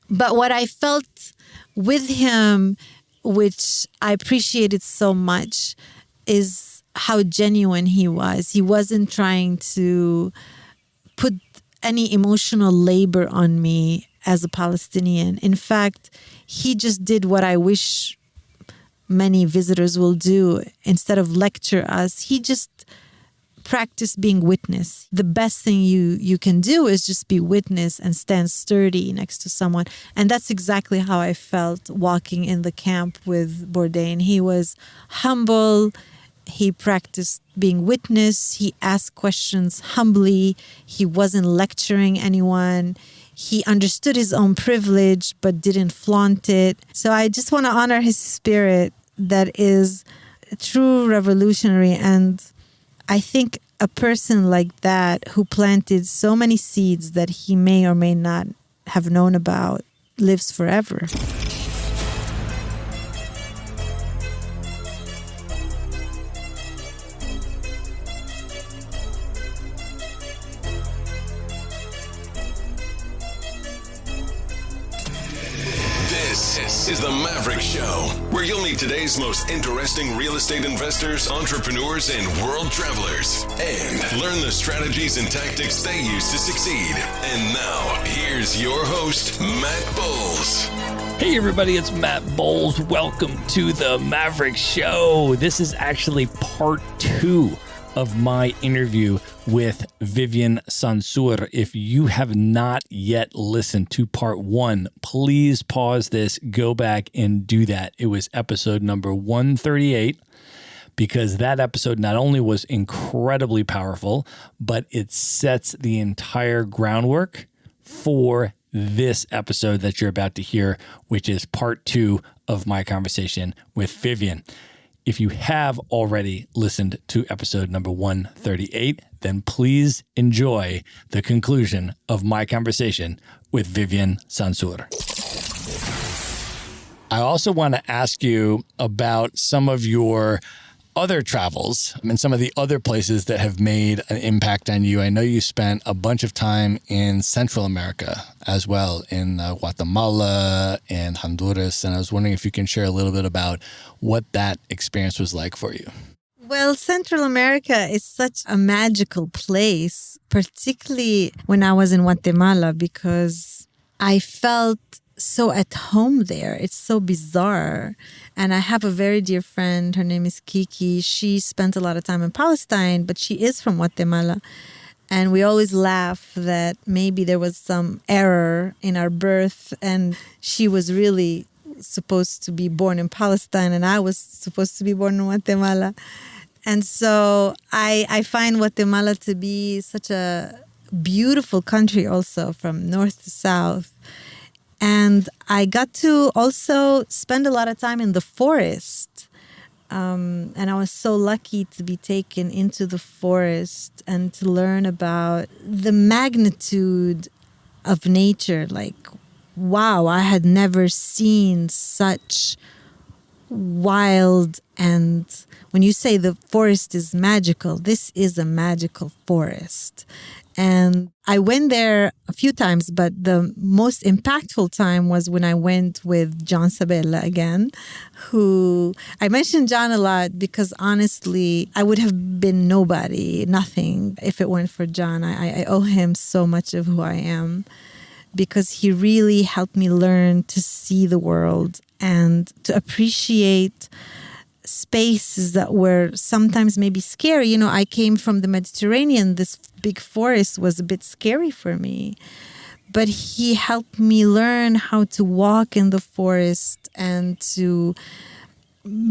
But what I felt with him, which I appreciated so much, is how genuine he was. He wasn't trying to put any emotional labor on me as a Palestinian. In fact, he just did what I wish many visitors will do. Instead of lecture us, he just practiced being witness. The best thing you can do is just be witness and stand sturdy next to someone. And that's exactly how I felt walking in the camp with Bourdain. He was humble. He practiced being witness. He asked questions humbly. He wasn't lecturing anyone. He understood his own privilege, but didn't flaunt it. So I just want to honor his spirit that is a true revolutionary. And I think a person like that who planted so many seeds that he may or may not have known about lives forever. This is the Maverick Show, where you'll meet today's most interesting real estate investors, entrepreneurs, and world travelers, and learn the strategies and tactics they use to succeed. And now, here's your host, Matt Bowles. Hey everybody, it's Matt Bowles. Welcome to the Maverick Show. This is actually part 2 of my interview with Vivian Sansour. If you have not yet listened to part 1, please pause this, go back and do that. It was episode number 138, because that episode not only was incredibly powerful, but it sets the entire groundwork for this episode that you're about to hear, which is part 2 of my conversation with Vivian. If you have already listened to episode number 138, then please enjoy the conclusion of my conversation with Vivian Sansour. I also want to ask you about some of your other travels and some of the other places that have made an impact on you. I know you spent a bunch of time in Central America as well, in Guatemala and Honduras. And I was wondering if you can share a little bit about what that experience was like for you. Well, Central America is such a magical place, particularly when I was in Guatemala, because I felt so at home there. It's so bizarre. And I have a very dear friend. Her name is Kiki. She spent a lot of time in Palestine, but she is from Guatemala. And we always laugh that maybe there was some error in our birth and she was really supposed to be born in Palestine and I was supposed to be born in Guatemala. And so I find Guatemala to be such a beautiful country also, from north to south. And I got to also spend a lot of time in the forest. And I was so lucky to be taken into the forest and to learn about the magnitude of nature. Like, wow, I had never seen such wild, and when you say the forest is magical, this is a magical forest. And I went there a few times, but the most impactful time was when I went with John Sabella again, who I mentioned John a lot because honestly, I would have been nobody, nothing, if it weren't for John. I owe him so much of who I am because he really helped me learn to see the world and to appreciate spaces that were sometimes maybe scary. You know, I came from the Mediterranean. This big forest was a bit scary for me. But he helped me learn how to walk in the forest and to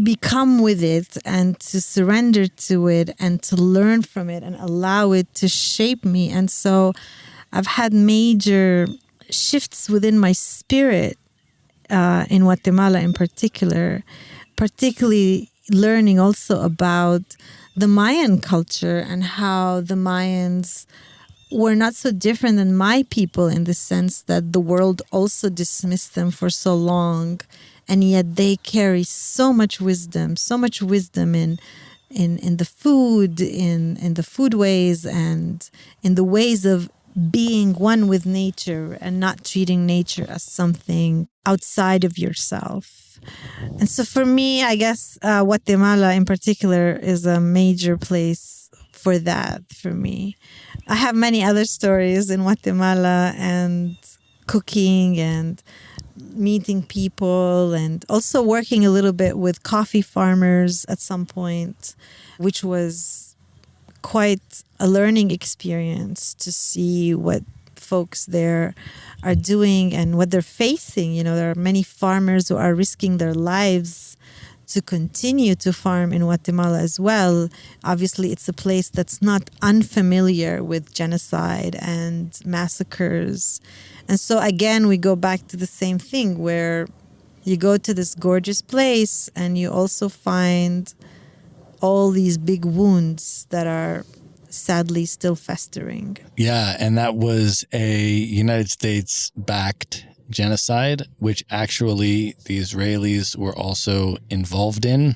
become with it and to surrender to it and to learn from it and allow it to shape me. And so I've had major shifts within my spirit in Guatemala in particularly learning also about the Mayan culture and how the Mayans were not so different than my people in the sense that the world also dismissed them for so long, and yet they carry so much wisdom in the food, in the foodways, and in the ways of being one with nature and not treating nature as something outside of yourself. And so for me, I guess Guatemala in particular is a major place for that for me. I have many other stories in Guatemala and cooking and meeting people and also working a little bit with coffee farmers at some point, which was quite a learning experience to see what folks there are doing and what they're facing. You know, there are many farmers who are risking their lives to continue to farm in Guatemala as well. Obviously, it's a place that's not unfamiliar with genocide and massacres. And so again, we go back to the same thing where you go to this gorgeous place and you also find all these big wounds that are sadly still festering. Yeah, and that was a United States-backed genocide, which actually the Israelis were also involved in.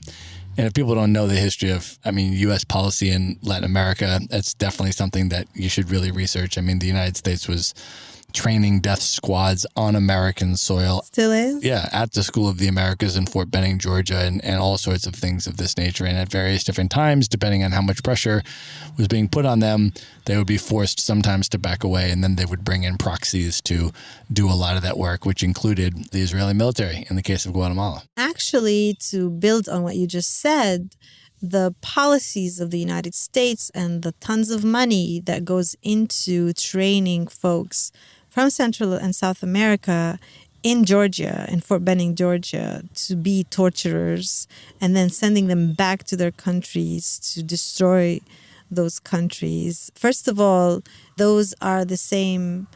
And if people don't know the history of, U.S. policy in Latin America, that's definitely something that you should really research. The United States was training death squads on American soil. Still is? Yeah, at the School of the Americas in Fort Benning, Georgia, and all sorts of things of this nature. And at various different times, depending on how much pressure was being put on them, they would be forced sometimes to back away, and then they would bring in proxies to do a lot of that work, which included the Israeli military in the case of Guatemala. Actually, to build on what you just said, the policies of the United States and the tons of money that goes into training folks from Central and South America in Georgia, in Fort Benning, Georgia, to be torturers and then sending them back to their countries to destroy those countries. First of all, those are the same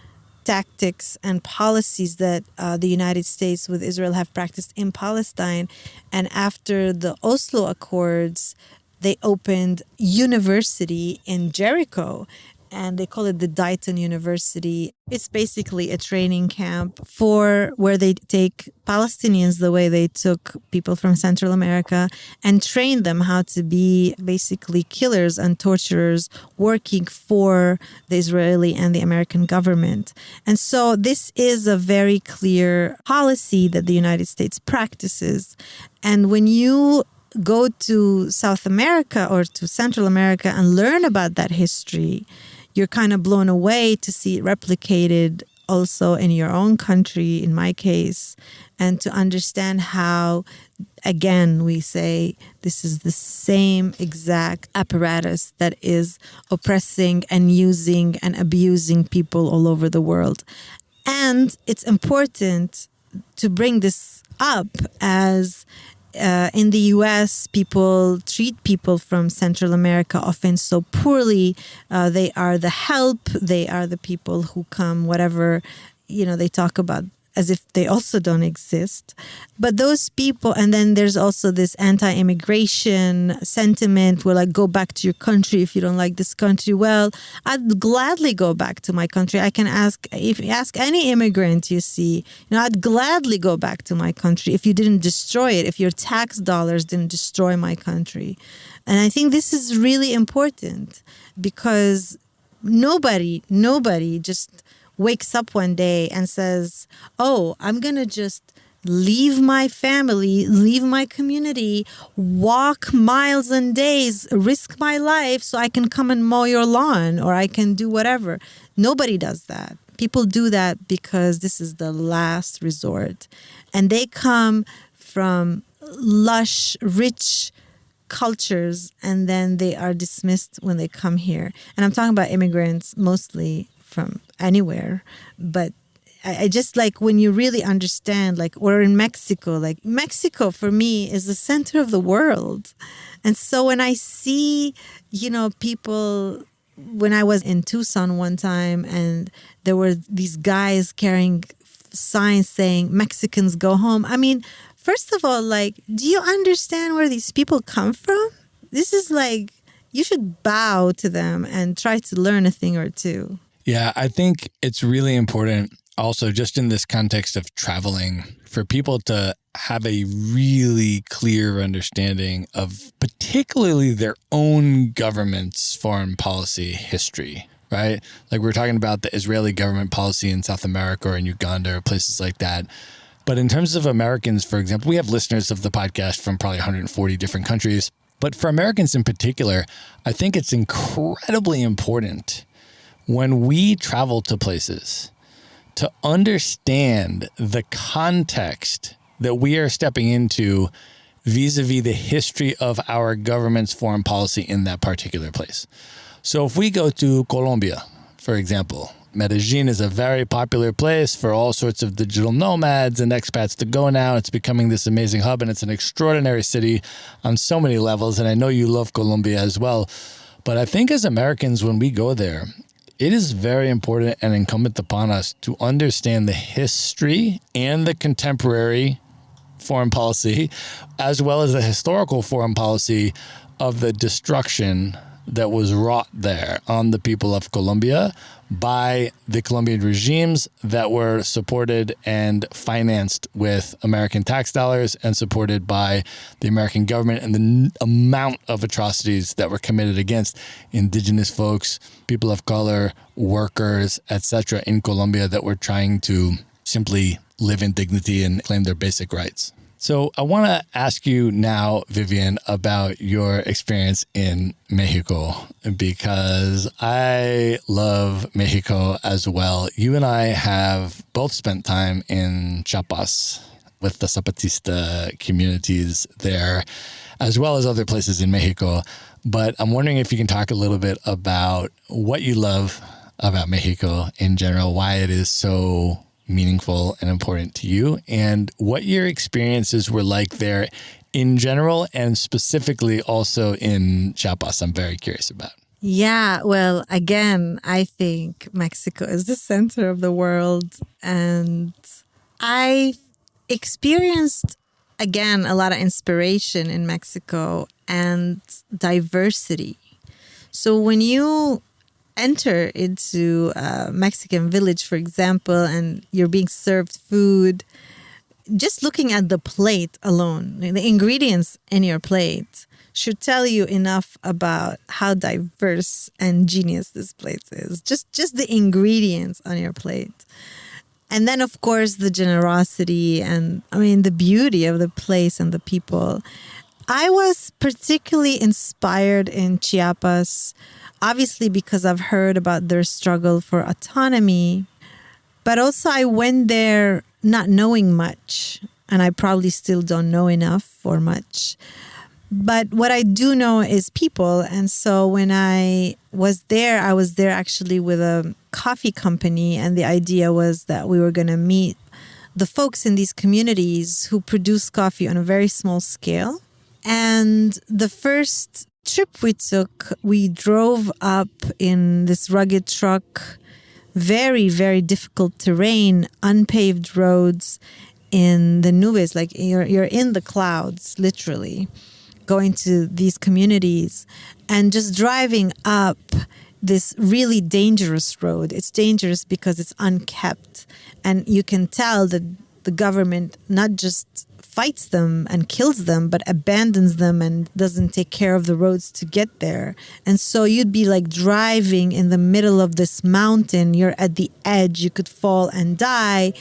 tactics and policies that the United States with Israel have practiced in Palestine. And after the Oslo Accords, they opened university in Jericho, and they call it the Dayton University. It's basically a training camp for where they take Palestinians the way they took people from Central America and train them how to be basically killers and torturers working for the Israeli and the American government. And so this is a very clear policy that the United States practices. And when you go to South America or to Central America and learn about that history, you're kind of blown away to see it replicated also in your own country, in my case, and to understand how, again, we say this is the same exact apparatus that is oppressing and using and abusing people all over the world. And it's important to bring this up as in the U.S., people treat people from Central America often so poorly. They are the help. They are the people who come, whatever, they talk about as if they also don't exist. But those people, and then there's also this anti-immigration sentiment where like, go back to your country if you don't like this country. Well, I'd gladly go back to my country. I can if you ask any immigrant you see, I'd gladly go back to my country if you didn't destroy it, if your tax dollars didn't destroy my country. And I think this is really important because nobody just wakes up one day and says, oh, I'm going to just leave my family, leave my community, walk miles and days, risk my life so I can come and mow your lawn or I can do whatever. Nobody does that. People do that because this is the last resort. And they come from lush, rich cultures, and then they are dismissed when they come here. And I'm talking about immigrants mostly from anywhere, but I just like when you really understand, like, or in Mexico, like Mexico for me is the center of the world. And so when I see, people, when I was in Tucson one time and there were these guys carrying signs saying Mexicans go home. I mean, first of all, like, do you understand where these people come from? This is like, you should bow to them and try to learn a thing or two. Yeah, I think it's really important also just in this context of traveling for people to have a really clear understanding of particularly their own government's foreign policy history, right? Like we're talking about the Israeli government policy in South America or in Uganda or places like that. But in terms of Americans, for example, we have listeners of the podcast from probably 140 different countries. But for Americans in particular, I think it's incredibly important when we travel to places to understand the context that we are stepping into vis-a-vis the history of our government's foreign policy in that particular place. So if we go to Colombia, for example, Medellin is a very popular place for all sorts of digital nomads and expats to go now. It's becoming this amazing hub, and it's an extraordinary city on so many levels. And I know you love Colombia as well. But I think as Americans, when we go there, it is very important and incumbent upon us to understand the history and the contemporary foreign policy, as well as the historical foreign policy of the destruction that was wrought there on the people of Colombia by the Colombian regimes that were supported and financed with American tax dollars and supported by the American government, and the amount of atrocities that were committed against indigenous folks, people of color, workers, etc. in Colombia that were trying to simply live in dignity and claim their basic rights. So I want to ask you now, Vivian, about your experience in Mexico, because I love Mexico as well. You and I have both spent time in Chiapas with the Zapatista communities there, as well as other places in Mexico. But I'm wondering if you can talk a little bit about what you love about Mexico in general, why it is so meaningful and important to you, and what your experiences were like there in general, and specifically also in Chiapas. I'm very curious about. Yeah, well, again, I think Mexico is the center of the world, and I experienced, again, a lot of inspiration in Mexico and diversity. So when you enter into a Mexican village, for example, and you're being served food, just looking at the plate alone, the ingredients in your plate should tell you enough about how diverse and genius this place is. Just the ingredients on your plate. And then, of course, the generosity and, the beauty of the place and the people. I was particularly inspired in Chiapas, obviously because I've heard about their struggle for autonomy, but also I went there not knowing much, and I probably still don't know enough or much. But what I do know is people, and so when I was there actually with a coffee company, and the idea was that we were going to meet the folks in these communities who produce coffee on a very small scale. And the first trip we took, we drove up in this rugged truck, very, very difficult terrain, unpaved roads in the nubes, like you're in the clouds, literally, going to these communities and just driving up this really dangerous road. It's dangerous because it's unkept, and you can tell that the government not just fights them and kills them, but abandons them and doesn't take care of the roads to get there. And so you'd be like driving in the middle of this mountain. You're at the edge. You could fall and die.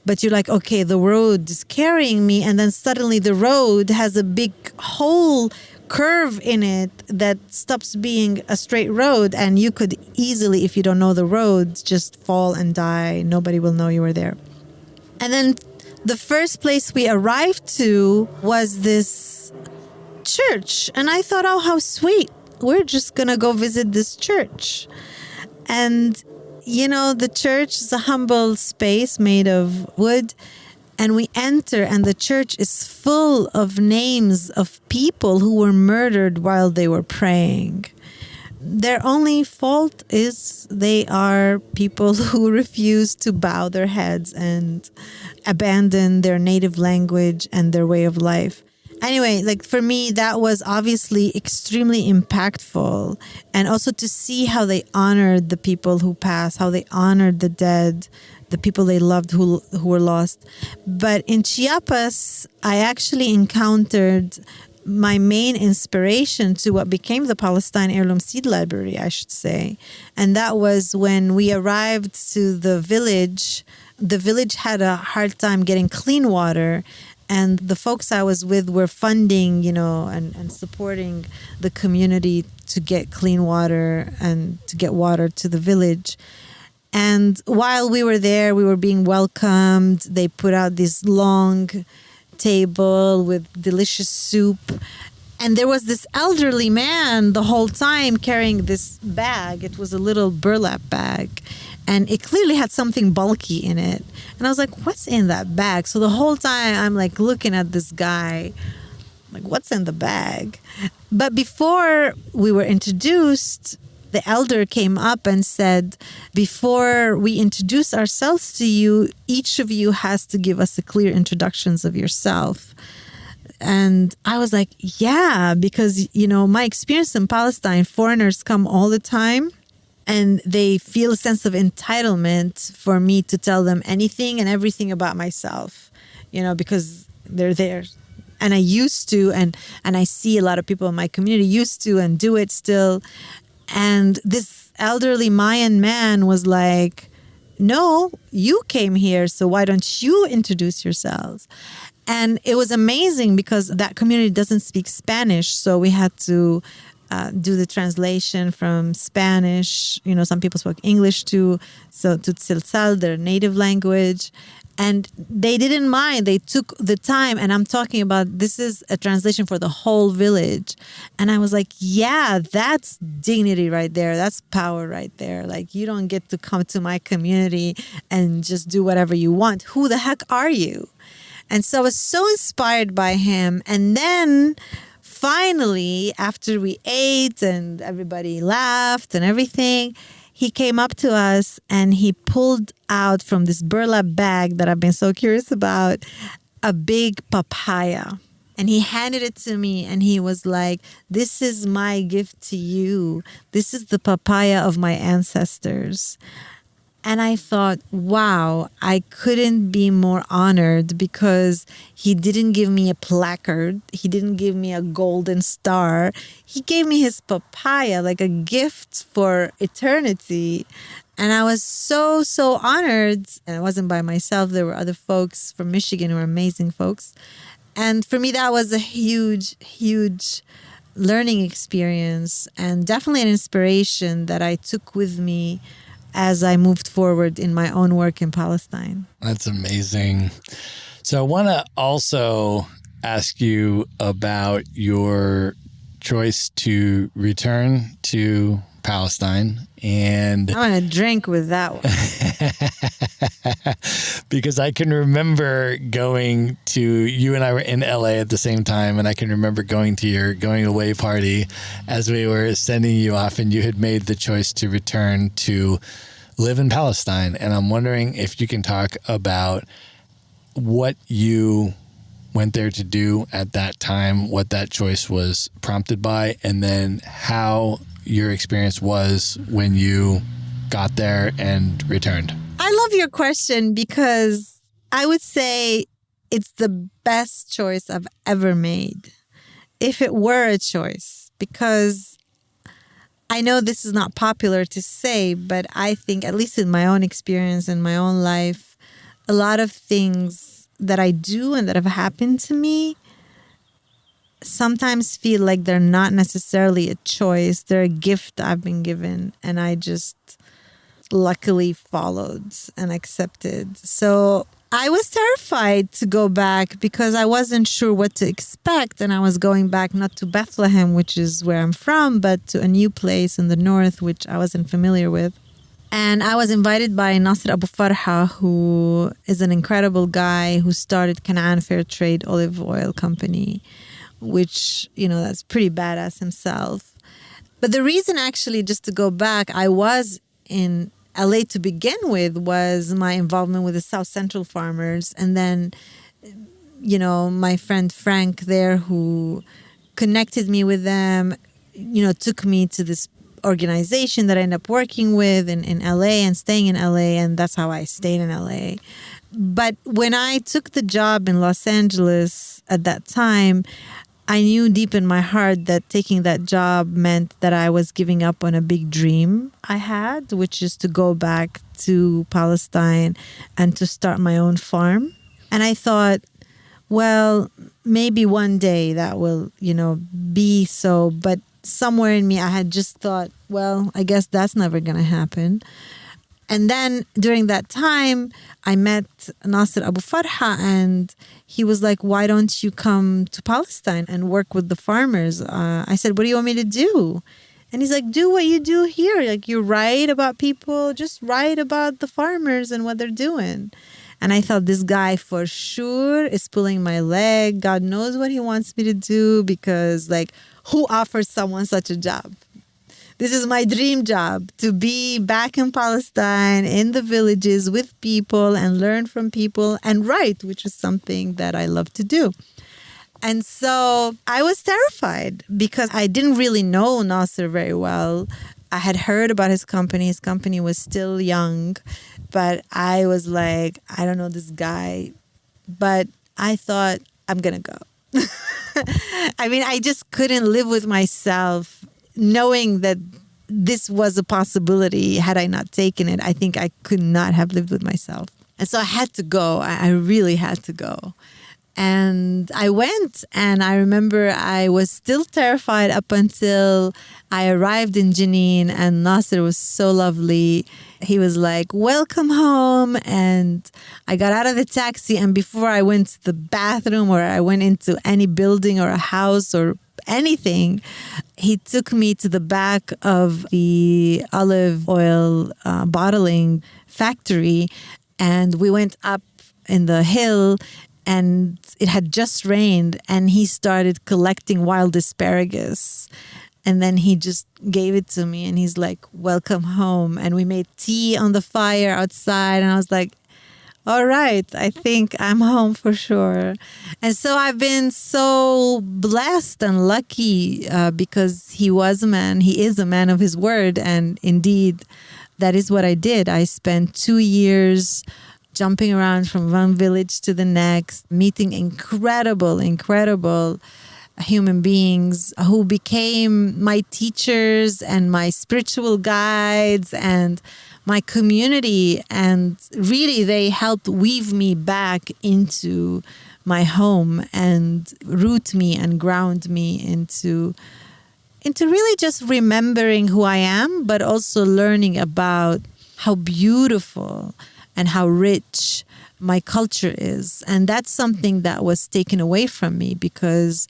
But you're like, okay, the road is carrying me. And then suddenly the road has a big hole curve in it that stops being a straight road. And you could easily, if you don't know the road, just fall and die. Nobody will know you were there. And then the first place we arrived to was this church. And I thought, oh, how sweet. We're just going to go visit this church. And, the church is a humble space made of wood. And we enter, and the church is full of names of people who were murdered while they were praying. Their only fault is they are people who refuse to bow their heads and abandon their native language and their way of life. Anyway, for me, that was obviously extremely impactful. And also to see how they honored the people who passed, how they honored the dead, the people they loved who were lost. But in Chiapas, I actually encountered my main inspiration to what became the Palestine Heirloom Seed Library, I should say. And that was when we arrived to the village. The village had a hard time getting clean water. And the folks I was with were funding, and supporting the community to get clean water and to get water to the village. And while we were there, we were being welcomed. They put out this long table with delicious soup. And there was this elderly man the whole time carrying this bag. It was a little burlap bag. And it clearly had something bulky in it. And I was like, what's in that bag? So the whole time I'm like looking at this guy, like, what's in the bag? But before we were introduced, the elder came up and said, before we introduce ourselves to you, each of you has to give us a clear introductions of yourself. And I was like, yeah, because, my experience in Palestine, foreigners come all the time. And they feel a sense of entitlement for me to tell them anything and everything about myself, because they're there. And I used to, and I see a lot of people in my community used to and do it still. And this elderly Mayan man was like, no, you came here, so why don't you introduce yourselves? And it was amazing because that community doesn't speak Spanish, so we had to do the translation from Spanish. Some people spoke English too, so to Tzeltal, their native language. And they didn't mind. They took the time. And I'm talking about, this is a translation for the whole village. And I was like, yeah, that's dignity right there. That's power right there. Like, you don't get to come to my community and just do whatever you want. Who the heck are you? And so I was so inspired by him. And then finally, after we ate and everybody laughed and everything, he came up to us and he pulled out from this burlap bag that I've been so curious about, a big papaya. And he handed it to me and he was like, this is my gift to you. This is the papaya of my ancestors. And I thought, wow, I couldn't be more honored because he didn't give me a placard. He didn't give me a golden star. He gave me his papaya, like a gift for eternity. And I was so, so honored. And I wasn't by myself. There were other folks from Michigan who were amazing folks. And for me, that was a huge, huge learning experience and definitely an inspiration that I took with me as I moved forward in my own work in Palestine. That's amazing. So I want to also ask you about your choice to return to Palestine. And I want to drink with that one. Because I can remember going to, you and I were in LA at the same time, and I can remember going to your going away party as we were sending you off, and you had made the choice to return to live in Palestine. And I'm wondering if you can talk about what you went there to do at that time, what that choice was prompted by, and then how your experience was when you got there and returned. I love your question because I would say it's the best choice I've ever made, if it were a choice, because I know this is not popular to say, but I think, at least in my own experience, in my own life, a lot of things that I do and that have happened to me sometimes feel like they're not necessarily a choice. They're a gift I've been given, and I just luckily followed and accepted. So I was terrified to go back because I wasn't sure what to expect. And I was going back not to Bethlehem, which is where I'm from, but to a new place in the north, which I wasn't familiar with. And I was invited by Nasser Abu Farha, who is an incredible guy who started Canaan Fair Trade Olive Oil Company, which, that's pretty badass himself. But the reason, actually, just to go back, I was in LA to begin with was my involvement with the South Central farmers. And then, my friend Frank there, who connected me with them, took me to this organization that I ended up working with in LA and staying in LA. And that's how I stayed in LA. But when I took the job in Los Angeles at that time, I knew deep in my heart that taking that job meant that I was giving up on a big dream I had, which is to go back to Palestine and to start my own farm. And I thought, well, maybe one day that will, be so. But somewhere in me, I had just thought, well, I guess that's never going to happen. And then during that time, I met Nasser Abu Farha, and he was like, why don't you come to Palestine and work with the farmers? I said, what do you want me to do? And he's like, do what you do here. Like, you write about people, just write about the farmers and what they're doing. And I thought, this guy for sure is pulling my leg. God knows what he wants me to do, because who offers someone such a job? This is my dream job, to be back in Palestine, in the villages with people and learn from people and write, which is something that I love to do. And so I was terrified because I didn't really know Nasser very well. I had heard about his company. His company was still young, but I was like, I don't know this guy. But I thought, I'm going to go. I mean, I just couldn't live with myself knowing that this was a possibility. Had I not taken it, I think I could not have lived with myself. And so I had to go. I really had to go. And I went, and I remember I was still terrified up until I arrived in Jenin, and Nasser was so lovely. He was like, welcome home. And I got out of the taxi, and before I went to the bathroom or I went into any building or a house or anything, he took me to the back of the olive oil bottling factory, and we went up in the hill, and it had just rained, and he started collecting wild asparagus. And then he just gave it to me, and he's like, welcome home. And we made tea on the fire outside, and I was like, all right, I think I'm home for sure. And so I've been so blessed and lucky because he is a man of his word. And indeed, that is what I did. I spent 2 years jumping around from one village to the next, meeting incredible human beings who became my teachers and my spiritual guides and my community. And really, they helped weave me back into my home and root me and ground me into really just remembering who I am, but also learning about how beautiful and how rich my culture is. And that's something that was taken away from me, because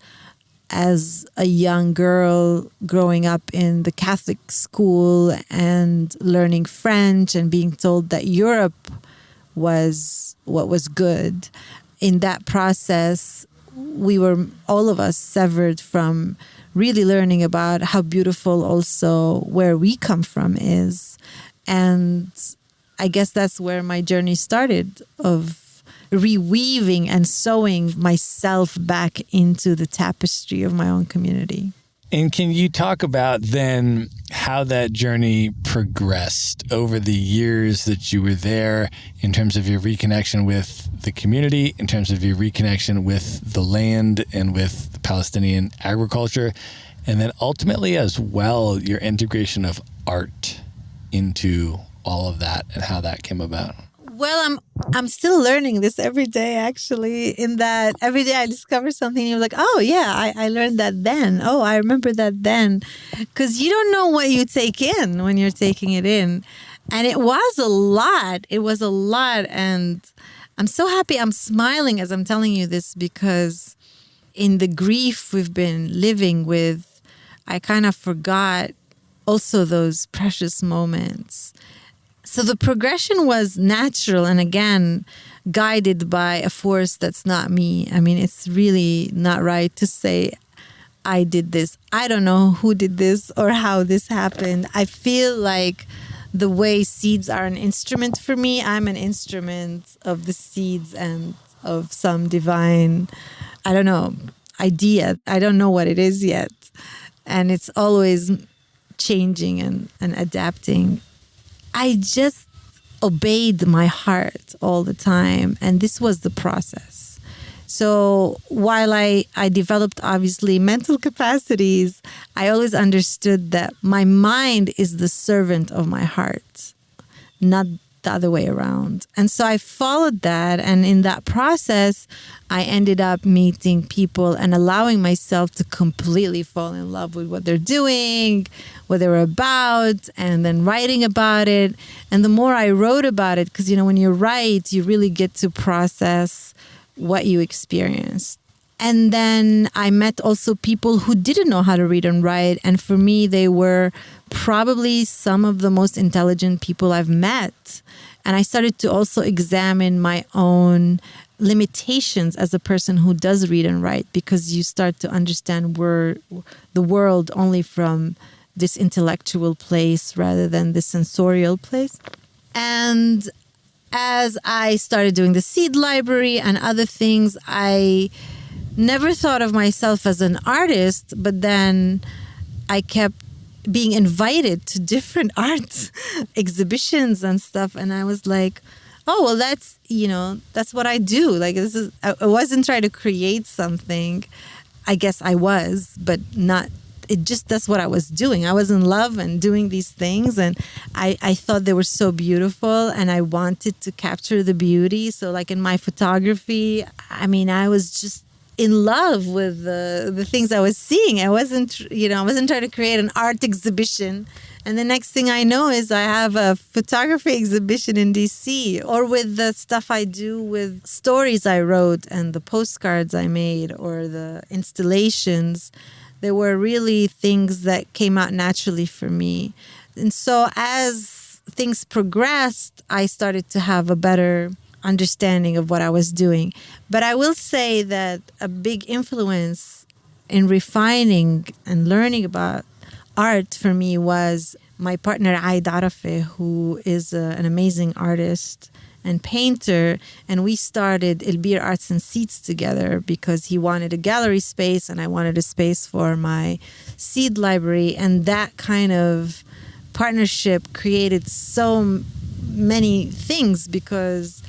as a young girl growing up in the Catholic school and learning French and being told that Europe was what was good, in that process, we were, all of us, severed from really learning about how beautiful also where we come from is. And I guess that's where my journey started, of reweaving and sewing myself back into the tapestry of my own community. And can you talk about then how that journey progressed over the years that you were there, in terms of your reconnection with the community, in terms of your reconnection with the land and with the Palestinian agriculture, and then ultimately as well, your integration of art into all of that and how that came about? Well, I'm still learning this every day, actually, in that every day I discover something and you're like, oh, yeah, I learned that then. Oh, I remember that then. Because you don't know what you take in when you're taking it in. And it was a lot. It was a lot. And I'm so happy. I'm smiling as I'm telling you this, because in the grief we've been living with, I kind of forgot also those precious moments. So the progression was natural, and again, guided by a force that's not me. I mean, it's really not right to say I did this. I don't know who did this or how this happened. I feel like the way seeds are an instrument for me, I'm an instrument of the seeds and of some divine, I don't know, idea. I don't know what it is yet. And it's always changing and adapting. I just obeyed my heart all the time. And this was the process. So while I developed obviously mental capacities, I always understood that my mind is the servant of my heart, not the other way around. And so I followed that. And in that process, I ended up meeting people and allowing myself to completely fall in love with what they're doing, what they were about, and then writing about it. And the more I wrote about it, because, when you write, you really get to process what you experienced. And then I met also people who didn't know how to read and write. And for me, they were probably some of the most intelligent people I've met. And I started to also examine my own limitations as a person who does read and write, because you start to understand the world only from this intellectual place rather than the sensorial place. And as I started doing the seed library and other things, I never thought of myself as an artist, but then I kept being invited to different art exhibitions and stuff. And I was like, oh, well, that's what I do. Like, I wasn't trying to create something. I guess I was, but not, that's what I was doing. I was in love and doing these things. And I thought they were so beautiful and I wanted to capture the beauty. So like in my photography, I was just in love with the things I was seeing. I wasn't trying to create an art exhibition. And the next thing I know is I have a photography exhibition in DC, or with the stuff I do with stories I wrote and the postcards I made or the installations. There were really things that came out naturally for me. And so as things progressed, I started to have a better understanding of what I was doing. But I will say that a big influence in refining and learning about art for me was my partner Aid Arafe, who is an amazing artist and painter. And we started Elbir Arts and Seeds together because he wanted a gallery space and I wanted a space for my seed library. And that kind of partnership created so many things, because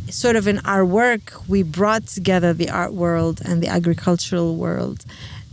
sort of in our work, we brought together the art world and the agricultural world.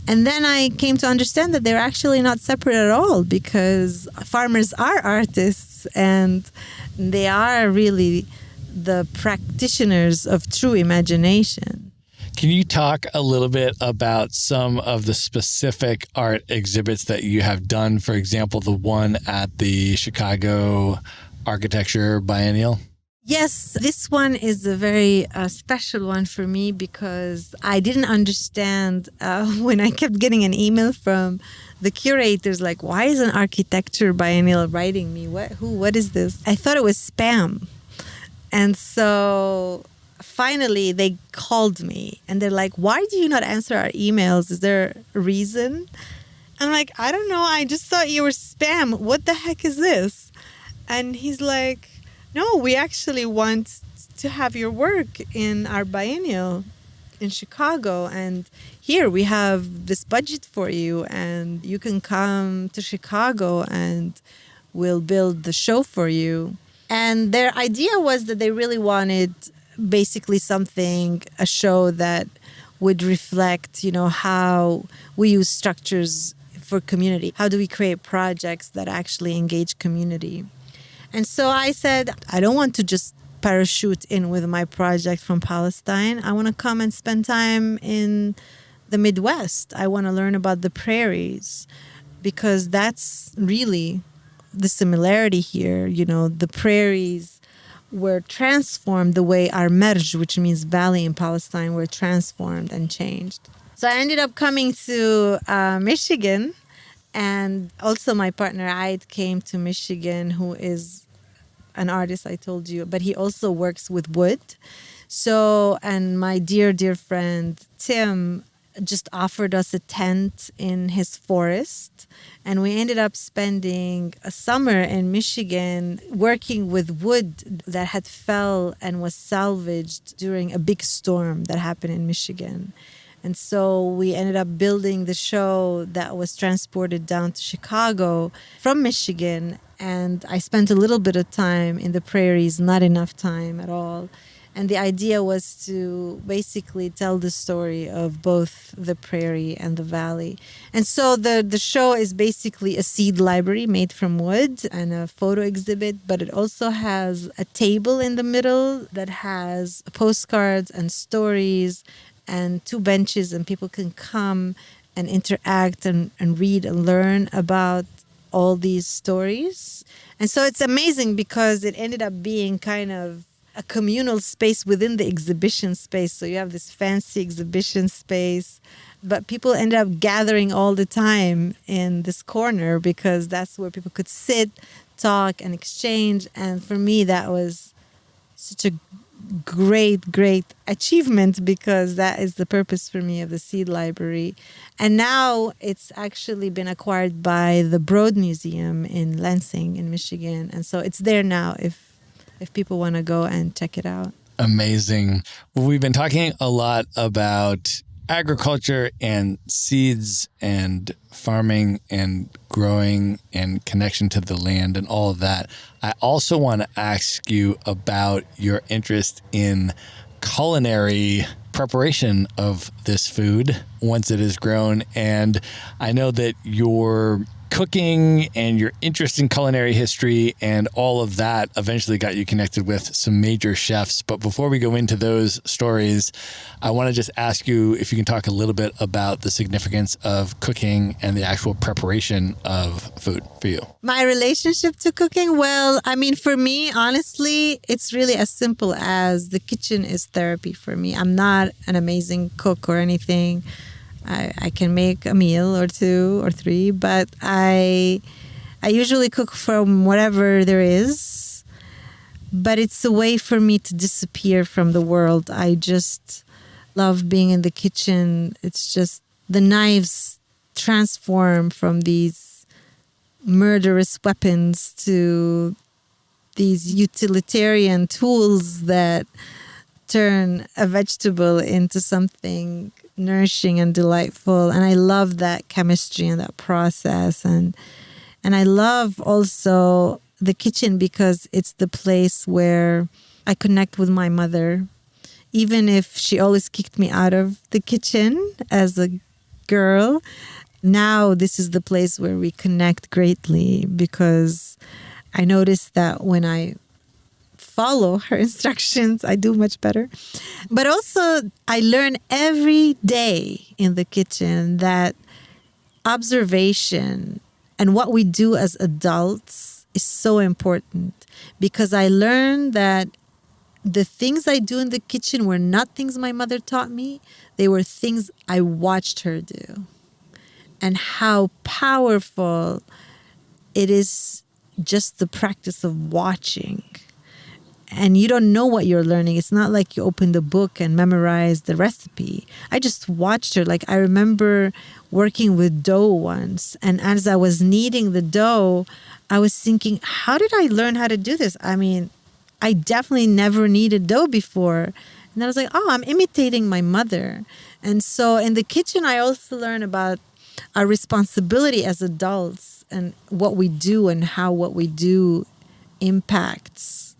And then I came to understand that they're actually not separate at all, because farmers are artists and they are really the practitioners of true imagination. Can you talk a little bit about some of the specific art exhibits that you have done? For example, the one at the Chicago Architecture Biennial? Yes, this one is a very special one for me, because I didn't understand when I kept getting an email from the curators, like, why is an architecture biennial writing me? What is this? I thought it was spam. And so finally they called me and they're like, why do you not answer our emails? Is there a reason? I'm like, I don't know. I just thought you were spam. What the heck is this? And he's like, no, we actually want to have your work in our biennial in Chicago. And here we have this budget for you and you can come to Chicago and we'll build the show for you. And their idea was that they really wanted basically a show that would reflect, how we use structures for community. How do we create projects that actually engage community? And so I said, I don't want to just parachute in with my project from Palestine. I want to come and spend time in the Midwest. I want to learn about the prairies, because that's really the similarity here. The prairies were transformed the way our Merj, which means valley in Palestine, were transformed and changed. So I ended up coming to Michigan. And also my partner Aid came to Michigan, who is an artist, I told you, but he also works with wood. So, and my dear, dear friend Tim just offered us a tent in his forest. And we ended up spending a summer in Michigan working with wood that had fell and was salvaged during a big storm that happened in Michigan. And so we ended up building the show that was transported down to Chicago from Michigan. And I spent a little bit of time in the prairies, not enough time at all. And the idea was to basically tell the story of both the prairie and the valley. And so the show is basically a seed library made from wood and a photo exhibit, but it also has a table in the middle that has postcards and stories and two benches, and people can come and interact and read and learn about all these stories. And so it's amazing because it ended up being kind of a communal space within the exhibition space. So you have this fancy exhibition space, but people ended up gathering all the time in this corner because that's where people could sit, talk, and exchange. And for me, that was such a great achievement because that is the purpose for me of the Seed Library. And now it's actually been acquired by the Broad Museum in Lansing in Michigan. And so it's there now if people want to go and check it out. Amazing. Well, we've been talking a lot about agriculture and seeds and farming and growing and connection to the land and all of that. I also want to ask you about your interest in culinary preparation of this food once it is grown. And I know that your cooking and your interest in culinary history and all of that eventually got you connected with some major chefs. But before we go into those stories, I want to just ask you if you can talk a little bit about the significance of cooking and the actual preparation of food for you. My relationship to cooking? Well, I mean, for me, honestly, it's really as simple as the kitchen is therapy for me. I'm not an amazing cook or anything. I can make a meal or two or three, but I usually cook from whatever there is. But it's a way for me to disappear from the world. I just love being in the kitchen. It's just the knives transform from these murderous weapons to these utilitarian tools that turn a vegetable into something nourishing and delightful. And I love that chemistry and that process. And I love also the kitchen because it's the place where I connect with my mother. Even if she always kicked me out of the kitchen as a girl, now this is the place where we connect greatly because I noticed that when I follow her instructions, I do much better. But also, I learn every day in the kitchen that observation and what we do as adults is so important because I learned that the things I do in the kitchen were not things my mother taught me. They were things I watched her do. And how powerful it is just the practice of watching. And you don't know what you're learning. It's not like you open the book and memorize the recipe. I just watched her. Like I remember working with dough once. And as I was kneading the dough, I was thinking, how did I learn how to do this? I mean, I definitely never kneaded dough before. And I was like, oh, I'm imitating my mother. And so in the kitchen, I also learn about our responsibility as adults and what we do and how what we do impacts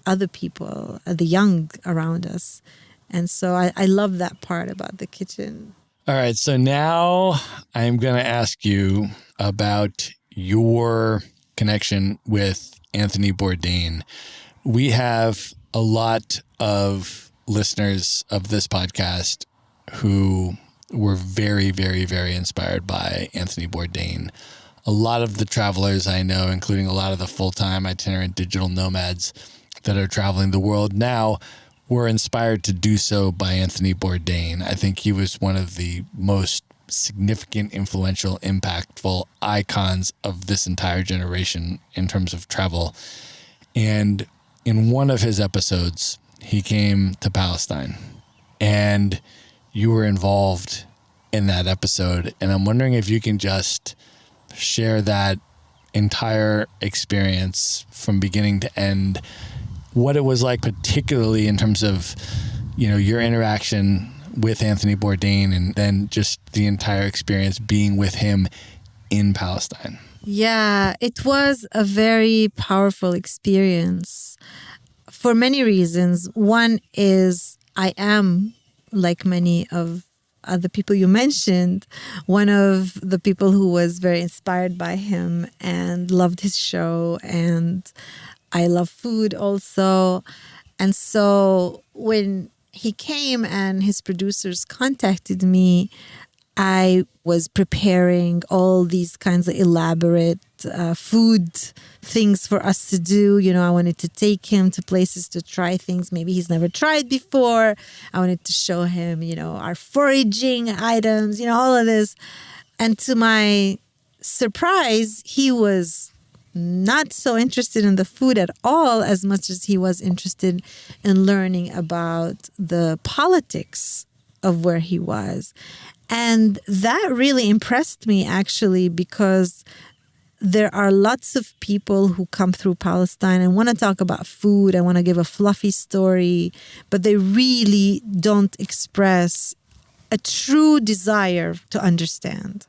other people, the young around us. And so I love that part about the kitchen. All right. So now I'm going to ask you about your connection with Anthony Bourdain. We have a lot of listeners of this podcast who were very, very, very inspired by Anthony Bourdain. A lot of the travelers I know, including a lot of the full-time itinerant digital nomads that are traveling the world now, were inspired to do so by Anthony Bourdain. I think he was one of the most significant, influential, impactful icons of this entire generation in terms of travel. And in one of his episodes, he came to Palestine, and you were involved in that episode. And I'm wondering if you can just share that entire experience from beginning to end, what it was like, particularly in terms of, you know, your interaction with Anthony Bourdain and then just the entire experience being with him in Palestine. Yeah, it was a very powerful experience. for many reasons. One is I am, like many of other people you mentioned, one of the people who was very inspired by him and loved his show. And I love food also. And so when he came and his producers contacted me, I was preparing all these kinds of elaborate food things for us to do. You know, I wanted to take him to places to try things maybe he's never tried before. I wanted to show him, you know, our foraging items, you know, all of this. And to my surprise, he was not so interested in the food at all as much as he was interested in learning about the politics of where he was. And that really impressed me, actually, because there are lots of people who come through Palestine and want to talk about food. I want to give a fluffy story, but they really don't express a true desire to understand.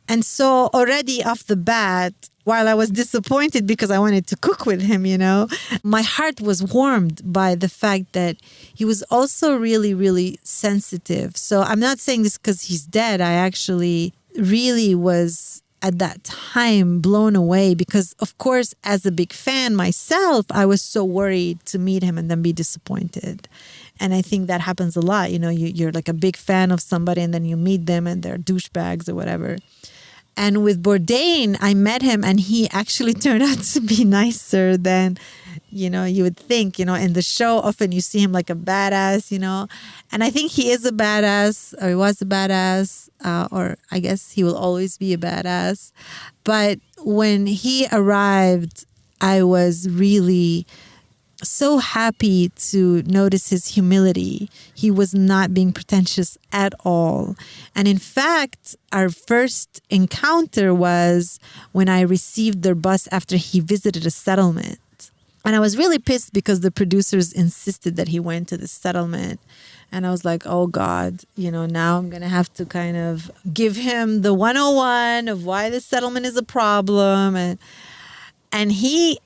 And so already off the bat, while I was disappointed because I wanted to cook with him, you know, my heart was warmed by the fact that he was also really, really sensitive. So I'm not saying this because he's dead. I actually really was at that time blown away because, of course, as a big fan myself, I was so worried to meet him and then be disappointed. And I think that happens a lot. You know, you're like a big fan of somebody and then you meet them and they're douchebags or whatever. And with Bourdain, I met him and he actually turned out to be nicer than, you know, you would think. You know, in the show, often you see him like a badass, you know. And I think he is a badass, or he was a badass, or I guess he will always be a badass. But when he arrived, I was really so happy to notice his humility. He was not being pretentious at all. And in fact, our first encounter was when I received their bus after he visited a settlement. And I was really pissed because the producers insisted that he went to the settlement. And I was like, oh God, you know, now I'm going to have to kind of give him the 101 of why the settlement is a problem. And he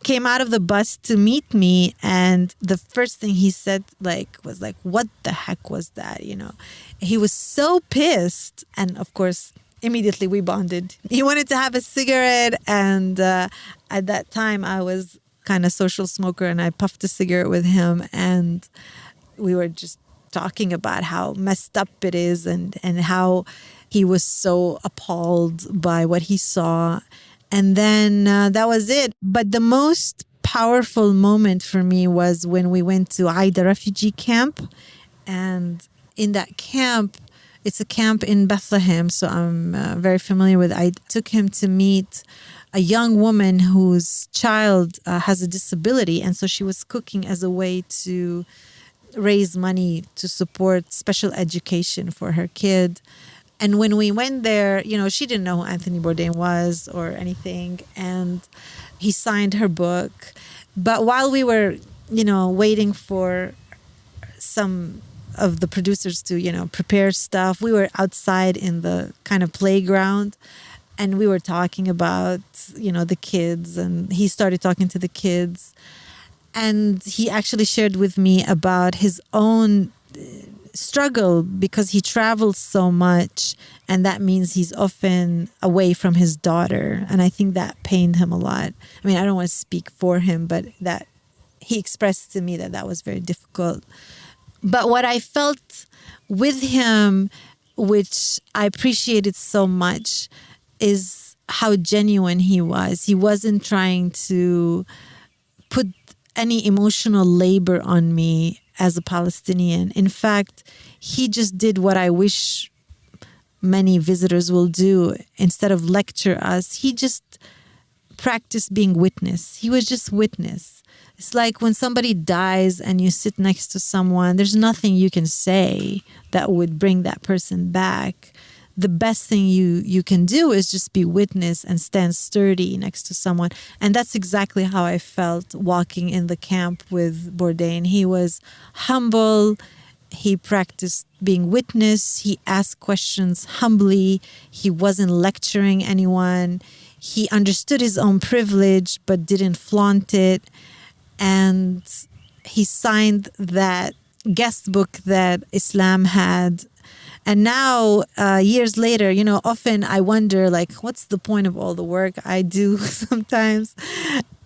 came out of the bus to meet me, and the first thing he said was what the heck was that, you know? He was so pissed, and of course immediately we bonded. He wanted to have a cigarette, and at that time I was kind of social smoker, and I puffed a cigarette with him, and we were just talking about how messed up it is and how he was so appalled by what he saw. And then that was it. But the most powerful moment for me was when we went to Aida refugee camp. And in that camp, it's a camp in Bethlehem, so I'm very familiar with it. I took him to meet a young woman whose child has a disability. And so she was cooking as a way to raise money to support special education for her kid. And when we went there, you know, she didn't know who Anthony Bourdain was or anything. And he signed her book. But while we were, you know, waiting for some of the producers to, you know, prepare stuff, we were outside in the kind of playground. And we were talking about, you know, the kids. And he started talking to the kids. And he actually shared with me about his own struggle because he travels so much, and that means he's often away from his daughter. And I think that pained him a lot. I mean, I don't want to speak for him, but that he expressed to me that was very difficult. But what I felt with him, which I appreciated so much, is how genuine he was. He wasn't trying to put any emotional labor on me as a Palestinian. In fact, he just did what I wish many visitors will do. Instead of lecture us, he just practiced being witness. He was just witness. It's like when somebody dies and you sit next to someone, there's nothing you can say that would bring that person back. The best thing you can do is just be witness and stand sturdy next to someone. And that's exactly how I felt walking in the camp with Bourdain. He was humble. He practiced being witness. He asked questions humbly. He wasn't lecturing anyone. He understood his own privilege but didn't flaunt it. and he signed that guest book that Islam had. And now, years later, often I wonder, like, what's the point of all the work I do sometimes?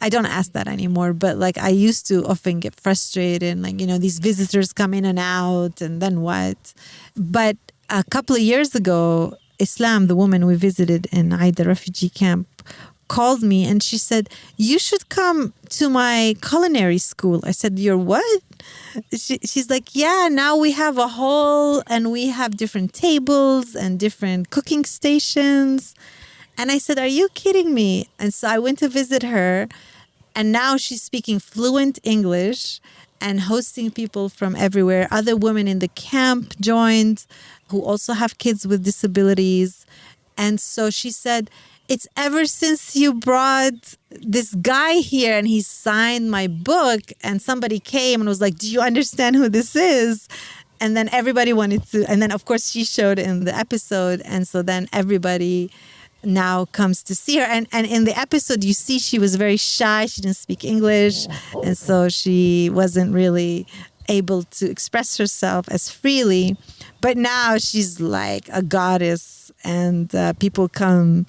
I don't ask that anymore, but like I used to often get frustrated, like, these visitors come in and out, and then what? But a couple of years ago, Islam, the woman we visited in Aida refugee camp, called me and she said, "You should come to my culinary school." I said, "You're what?" She's like, "Yeah, now we have a hall and we have different tables and different cooking stations." And I said, "Are you kidding me?" And so I went to visit her, and now she's speaking fluent English and hosting people from everywhere. Other women in the camp joined who also have kids with disabilities. And so she said, "It's ever since you brought this guy here and he signed my book, and somebody came and was like, 'Do you understand who this is?' And then everybody wanted to, and then of course she showed in the episode. And so then everybody now comes to see her. And in the episode, you see she was very shy. She didn't speak English. And so she wasn't really able to express herself as freely. But now she's like a goddess, and people come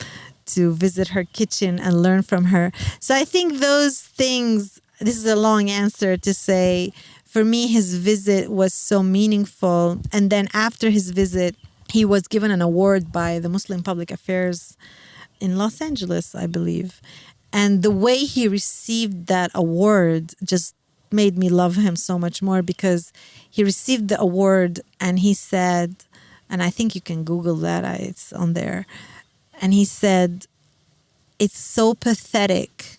to visit her kitchen and learn from her. So I think those things, this is a long answer to say, for me, his visit was so meaningful. And then after his visit, he was given an award by the Muslim Public Affairs in Los Angeles, I believe. And the way he received that award just made me love him so much more, because he received the award and he said, and I think you can Google that, it's on there. And he said, "It's so pathetic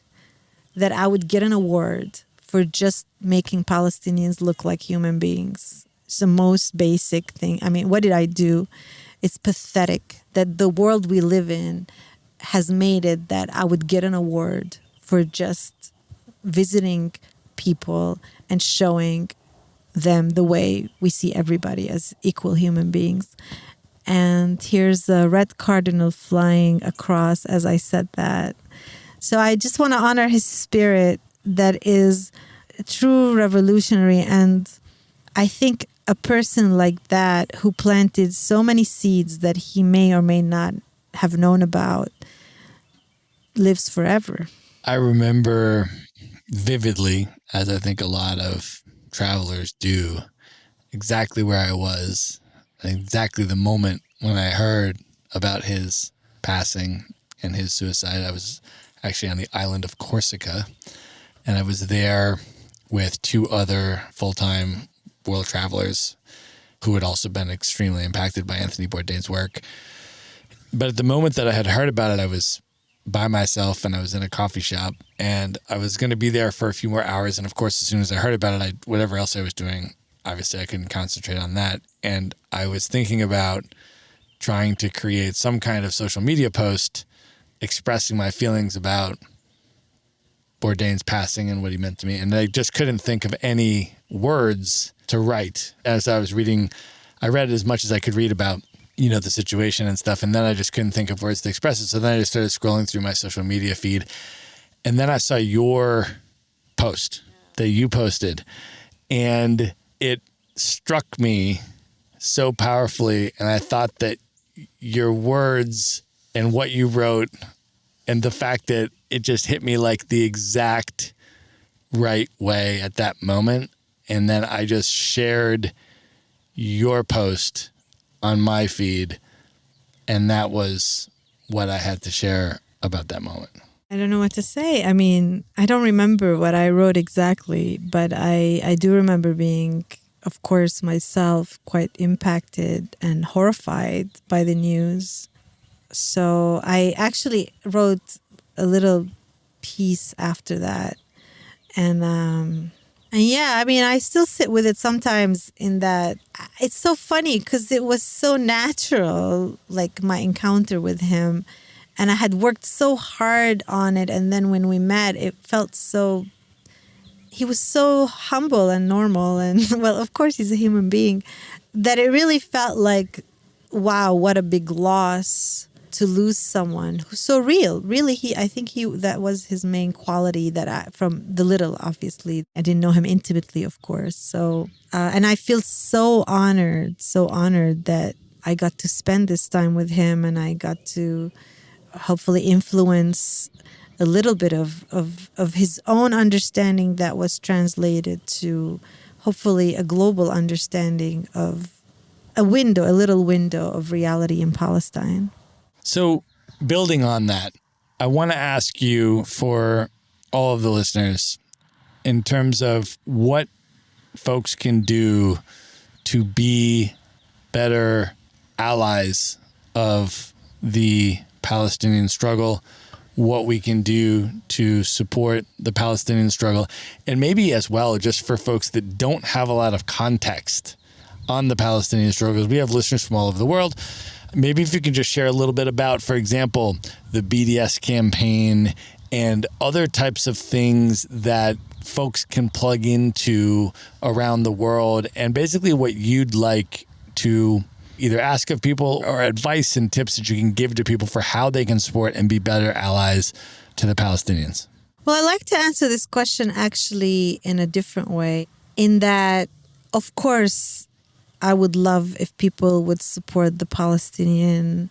that I would get an award for just making Palestinians look like human beings. It's the most basic thing. I mean, what did I do? It's pathetic that the world we live in has made it that I would get an award for just visiting people and showing them the way we see everybody as equal human beings." And here's a red cardinal flying across as I said that. So I just want to honor his spirit that is a true revolutionary. And I think a person like that who planted so many seeds that he may or may not have known about lives forever. I remember vividly, as I think a lot of travelers do, exactly where I was, exactly the moment when I heard about his passing and his suicide. I was actually on the island of Corsica, and I was there with two other full-time world travelers who had also been extremely impacted by Anthony Bourdain's work. But at the moment that I had heard about it, I was by myself and I was in a coffee shop, and I was going to be there for a few more hours. And of course, as soon as I heard about it, whatever else I was doing, obviously I couldn't concentrate on that. And I was thinking about trying to create some kind of social media post expressing my feelings about Bourdain's passing and what he meant to me. And I just couldn't think of any words to write. As I was reading, I read as much as I could read about, the situation and stuff. And then I just couldn't think of words to express it. So then I just started scrolling through my social media feed. And then I saw your post that you posted. And it struck me so powerfully. And I thought that your words and what you wrote and the fact that it just hit me like the exact right way at that moment. And then I just shared your post on my feed, and that was what I had to share about that moment. I don't know what to say. I mean, I don't remember what I wrote exactly, but I do remember being, of course, myself quite impacted and horrified by the news. So I actually wrote a little piece after that. And yeah, I mean, I still sit with it sometimes in that it's so funny because it was so natural, like my encounter with him. And I had worked so hard on it. And then when we met, it felt he was so humble and normal. And well, of course, he's a human being, that it really felt like, wow, what a big loss to lose someone who's so real. Really, I think that was his main quality from the little, obviously. I didn't know him intimately, of course. So, and I feel so honored that I got to spend this time with him, and I got to hopefully influence a little bit of his own understanding that was translated to hopefully a global understanding of a little window of reality in Palestine. So building on that, I want to ask you, for all of the listeners, in terms of what folks can do to be better allies of the Palestinian struggle, what we can do to support the Palestinian struggle, and maybe as well, just for folks that don't have a lot of context on the Palestinian struggles. We have listeners from all over the world. Maybe if you can just share a little bit about, for example, the BDS campaign and other types of things that folks can plug into around the world, and basically what you'd like to either ask of people or advice and tips that you can give to people for how they can support and be better allies to the Palestinians. Well, I like to answer this question actually in a different way, in that, of course, I would love if people would support the Palestinian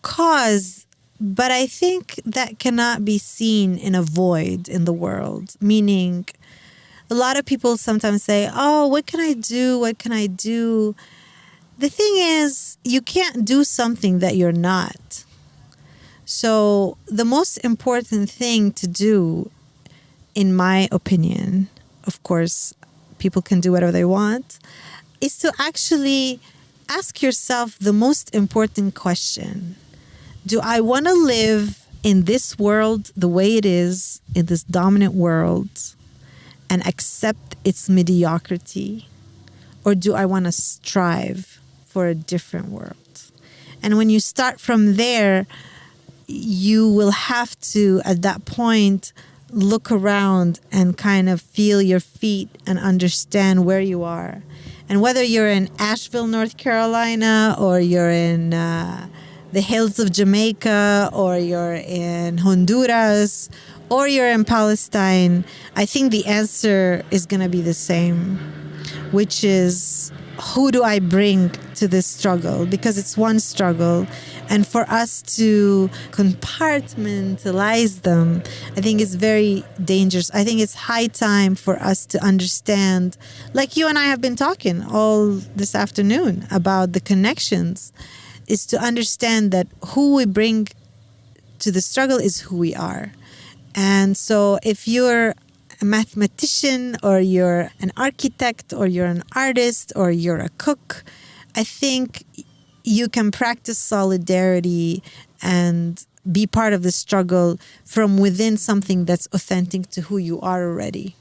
cause, but I think that cannot be seen in a void in the world. Meaning, a lot of people sometimes say, oh, what can I do? What can I do? The thing is, you can't do something that you're not. So the most important thing to do, in my opinion, of course, people can do whatever they want, is to actually ask yourself the most important question. Do I want to live in this world the way it is, in this dominant world, and accept its mediocrity? Or do I want to strive for a different world? And when you start from there, you will have to, at that point, look around and kind of feel your feet and understand where you are. And whether you're in Asheville, North Carolina, or you're in the hills of Jamaica, or you're in Honduras, or you're in Palestine, I think the answer is going to be the same, which is, who do I bring to this struggle? Because it's one struggle. And for us to compartmentalize them, I think it's very dangerous. I think it's high time for us to understand, like you and I have been talking all this afternoon about the connections, is to understand that who we bring to the struggle is who we are. And so if you're a mathematician, or you're an architect, or you're an artist, or you're a cook, I think you can practice solidarity and be part of the struggle from within something that's authentic to who you are already.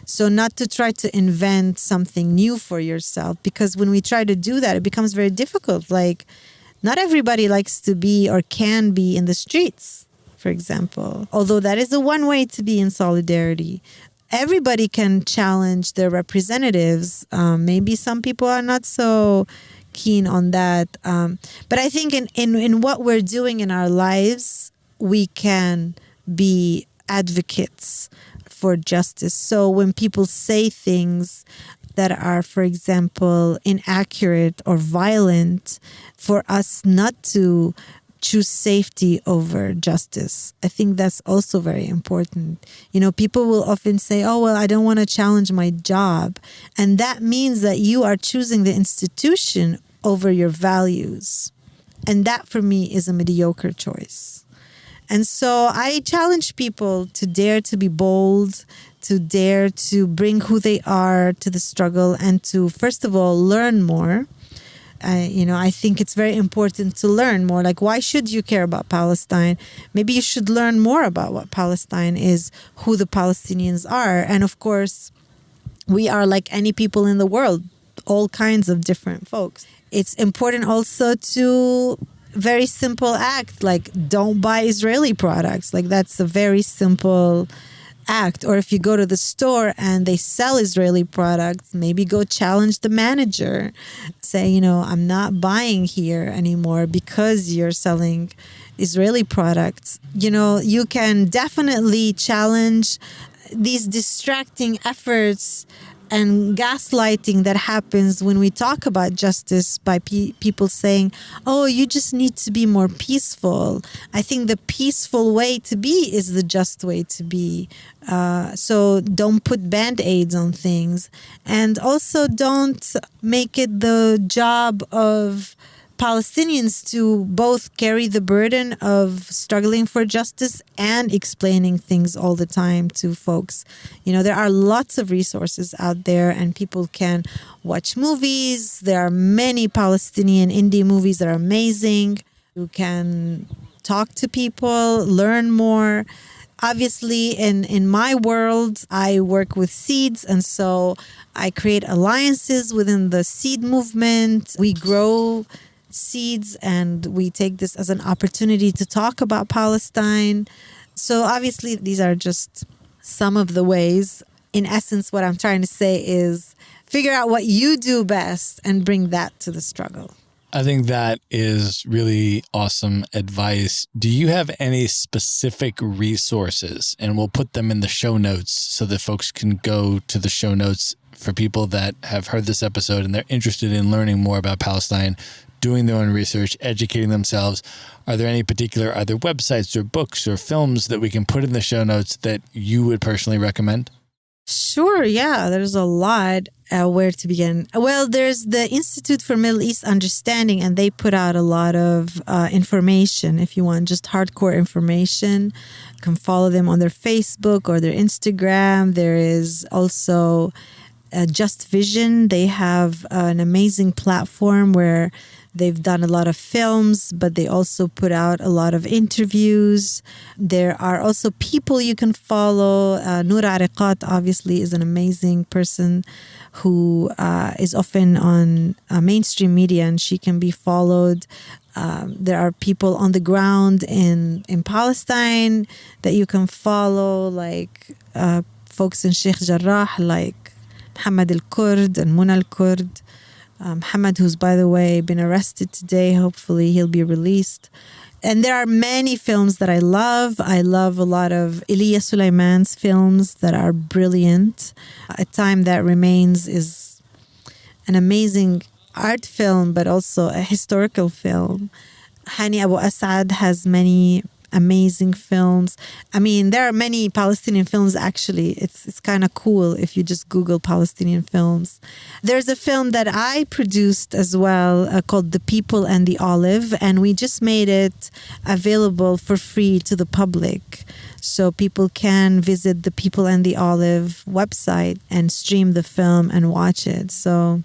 So not to try to invent something new for yourself, because when we try to do that, it becomes very difficult. Like, not everybody likes to be or can be in the streets, for example. Although that is the one way to be in solidarity. Everybody can challenge their representatives. Maybe some people are not so keen on that. But I think in what we're doing in our lives, we can be advocates for justice. So when people say things that are, for example, inaccurate or violent, for us not to choose safety over justice. I think that's also very important. You know, people will often say, oh, well, I don't want to challenge my job. And that means that you are choosing the institution over your values. And that, for me, is a mediocre choice. And so I challenge people to dare to be bold, to dare to bring who they are to the struggle, and to, first of all, learn more. I think it's very important to learn more. Like, why should you care about Palestine? Maybe you should learn more about what Palestine is, who the Palestinians are. And of course, we are like any people in the world, all kinds of different folks. It's important also to very simple act, like don't buy Israeli products. Like, that's a very simple act. Or if you go to the store and they sell Israeli products, maybe go challenge the manager. Say, I'm not buying here anymore because you're selling Israeli products. You can definitely challenge these distracting efforts and gaslighting that happens when we talk about justice by people saying, oh, you just need to be more peaceful. I think the peaceful way to be is the just way to be. So don't put Band-Aids on things. And also don't make it the job of Palestinians to both carry the burden of struggling for justice and explaining things all the time to folks. There are lots of resources out there and people can watch movies. There are many Palestinian indie movies that are amazing. You can talk to people, learn more. Obviously, in my world, I work with seeds, and so I create alliances within the seed movement. We grow seeds and we take this as an opportunity to talk about Palestine. So obviously these are just some of the ways. In essence, what I'm trying to say is figure out what you do best and bring that to the struggle. I think that is really awesome advice. Do you have any specific resources? And we'll put them in the show notes so that folks can go to the show notes for people that have heard this episode and they're interested in learning more about Palestine, doing their own research, educating themselves. Are there any particular either websites or books or films that we can put in the show notes that you would personally recommend? Sure, yeah, there's a lot. Where to begin? Well, there's the Institute for Middle East Understanding, and they put out a lot of information. If you want just hardcore information, you can follow them on their Facebook or their Instagram. There is also Just Vision. They have an amazing platform where they've done a lot of films, but they also put out a lot of interviews. There are also people you can follow. Noor Ariqat, obviously, is an amazing person who is often on mainstream media, and she can be followed. There are people on the ground in Palestine that you can follow, like folks in Sheikh Jarrah, like Muhammad al-Kurd and Muna al-Kurd. Muhammad, who's, by the way, been arrested today. Hopefully he'll be released. And there are many films that I love. I love a lot of Elia Suleiman's films that are brilliant. A Time That Remains is an amazing art film, but also a historical film. Hani Abu Asad has many amazing films. I mean, there are many Palestinian films, actually. It's kind of cool if you just Google Palestinian films. There's a film that I produced as well called The People and the Olive, and we just made it available for free to the public. So people can visit the People and the Olive website and stream the film and watch it. So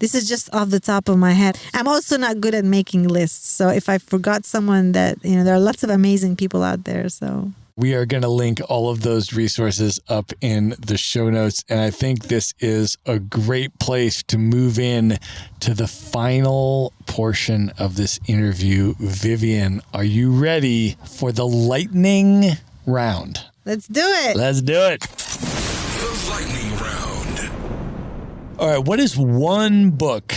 this is just off the top of my head. I'm also not good at making lists. So if I forgot someone that, there are lots of amazing people out there. So we are going to link all of those resources up in the show notes. And I think this is a great place to move in to the final portion of this interview. Vivian, are you ready for the lightning round? Let's do it. Let's do it. The lightning round. All right. What is one book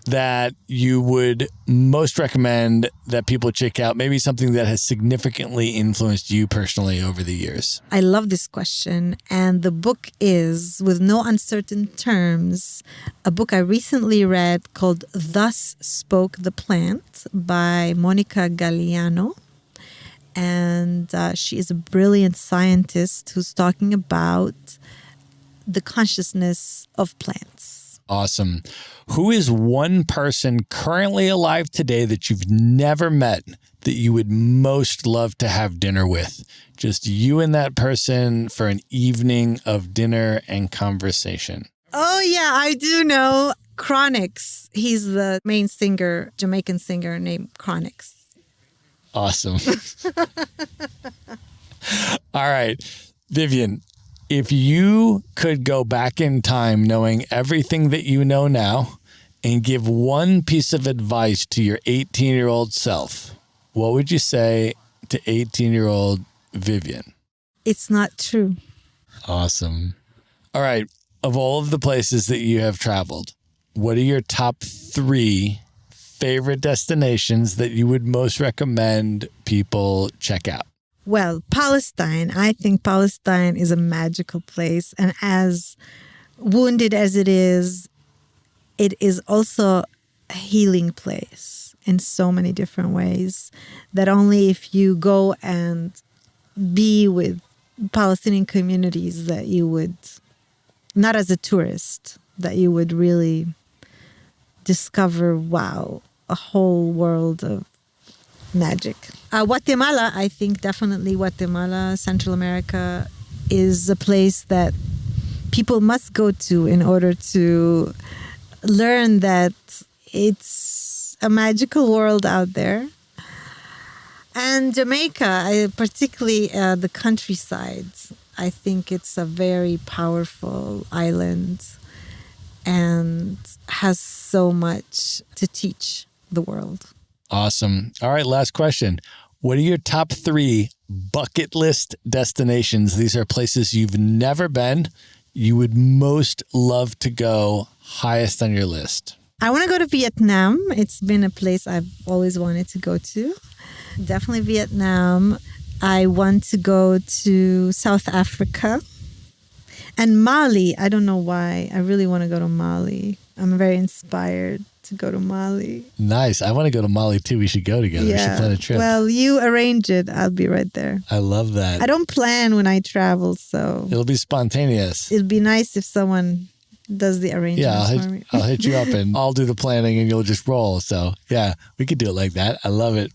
that you would most recommend that people check out? Maybe something that has significantly influenced you personally over the years. I love this question. And the book is, with no uncertain terms, a book I recently read called Thus Spoke the Plant by Monica Galliano. And she is a brilliant scientist who's talking about the consciousness of plants. Awesome. Who is one person currently alive today that you've never met that you would most love to have dinner with? Just you and that person for an evening of dinner and conversation. Oh, yeah, I do know Chronix. He's the main singer, Jamaican singer named Chronix. Awesome. All right, Vivian. If you could go back in time knowing everything that you know now and give one piece of advice to your 18-year-old self, what would you say to 18-year-old Vivian? it's not true. Awesome. All right. Of all of the places that you have traveled, what are your top 3 favorite destinations that you would most recommend people check out? Well, Palestine. I think Palestine is a magical place. And as wounded as it is also a healing place in so many different ways that only if you go and be with Palestinian communities that you would, not as a tourist, that you would really discover, wow, a whole world of magic. Guatemala, I think definitely Guatemala, Central America is a place that people must go to in order to learn that it's a magical world out there. And Jamaica, particularly the countryside, I think it's a very powerful island and has so much to teach the world. Awesome. All right, last question. What are your top 3 bucket list destinations? These are places you've never been, you would most love to go, highest on your list. I want to go to Vietnam. It's been a place I've always wanted to go to. Definitely Vietnam. I want to go to South Africa. And Mali, I don't know why. I really want to go to Mali. I'm very inspired to go to Mali. Nice. I want to go to Mali too. We should go together. We should plan a trip. Well, you arrange it. I'll be right there. I love that. I don't plan when I travel, so It'll be spontaneous. it'd be nice if someone does the arrangements for me. I'll hit you up and I'll do the planning and you'll just roll. So yeah, we could do it like that. I love it.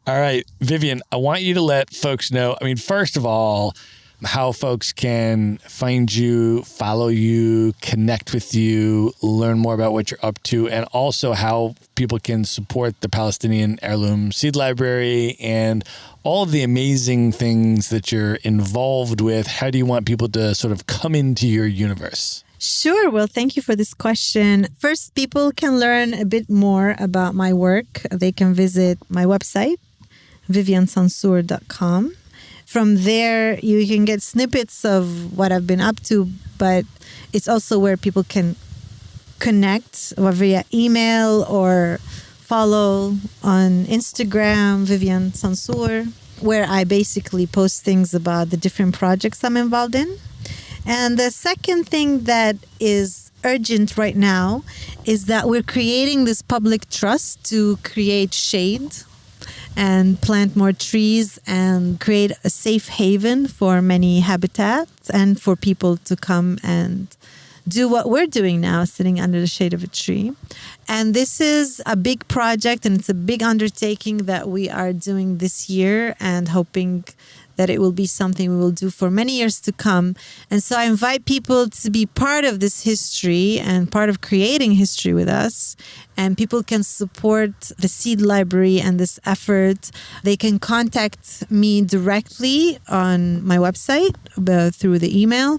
All right, Vivian, I want you to let folks know, first of all, how folks can find you, follow you, connect with you, learn more about what you're up to, and also how people can support the Palestinian Heirloom Seed Library and all of the amazing things that you're involved with. How do you want people to sort of come into your universe? Sure. Well, thank you for this question. First, people can learn a bit more about my work. They can visit my website, viviansansour.com. From there, you can get snippets of what I've been up to, but it's also where people can connect via email or follow on Instagram, Vivian Sansour, where I basically post things about the different projects I'm involved in. And the second thing that is urgent right now is that we're creating this public trust to create shade and plant more trees and create a safe haven for many habitats and for people to come and do what we're doing now, sitting under the shade of a tree. And this is a big project and it's a big undertaking that we are doing this year and hoping that it will be something we will do for many years to come. And so I invite people to be part of this history and part of creating history with us. And people can support the Seed Library and this effort. They can contact me directly on my website through the email.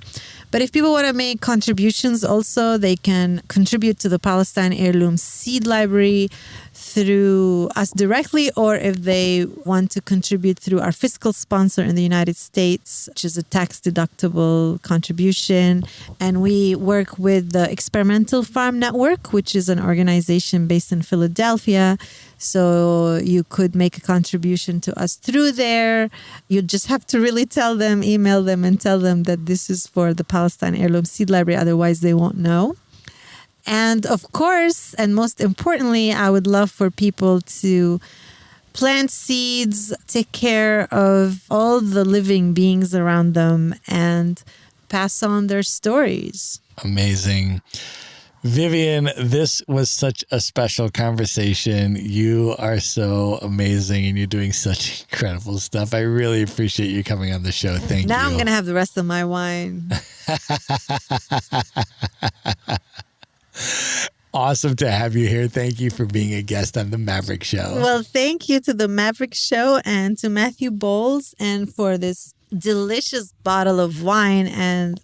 But if people want to make contributions also, they can contribute to the Palestine Heirloom Seed Library through us directly, or if they want to contribute through our fiscal sponsor in the United States, which is a tax-deductible contribution. And we work with the Experimental Farm Network, which is an organization based in Philadelphia. So you could make a contribution to us through there. You just have to really email them and tell them that this is for the Palestine Heirloom Seed Library. Otherwise, they won't know. And of course, and most importantly, I would love for people to plant seeds, take care of all the living beings around them, and pass on their stories. Amazing. Vivian, this was such a special conversation. You are so amazing and you're doing such incredible stuff. I really appreciate you coming on the show. Thank you. Now I'm going to have the rest of my wine. Awesome to have you here. Thank you for being a guest on the Maverick Show. Well, thank you to the Maverick Show and to Matthew Bowles and for this delicious bottle of wine and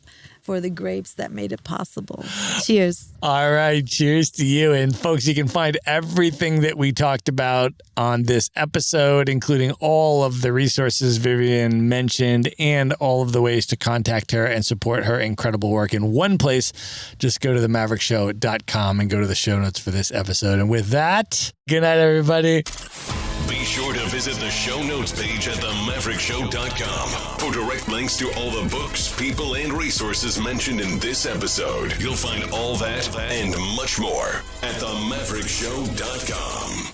for the grapes that made it possible. Cheers. All right. Cheers to you. And folks, you can find everything that we talked about on this episode, including all of the resources Vivian mentioned and all of the ways to contact her and support her incredible work in one place. Just go to themaverickshow.com and go to the show notes for this episode. And with that, good night, everybody. Be sure to visit the show notes page at themaverickshow.com for direct links to all the books, people, and resources mentioned in this episode. You'll find all that and much more at themaverickshow.com.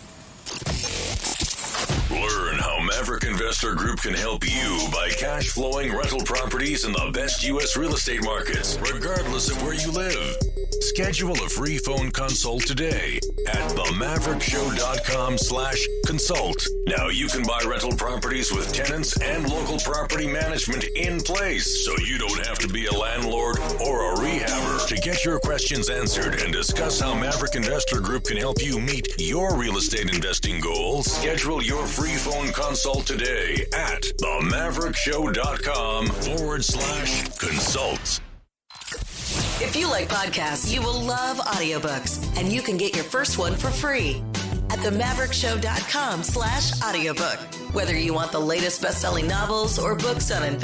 Learn how Maverick Investor Group can help you buy cash flowing rental properties in the best U.S. real estate markets, regardless of where you live. Schedule a free phone consult today at themaverickshow.com/consult. Now you can buy rental properties with tenants and local property management in place, so you don't have to be a landlord or a rehabber. To get your questions answered and discuss how Maverick Investor Group can help you meet your real estate investing goals, schedule your free phone consult today at themaverickshow.com/consult. If you like podcasts, you will love audiobooks, and you can get your first one for free at themaverickshow.com/audiobook. Whether you want the latest best-selling novels or books on investment,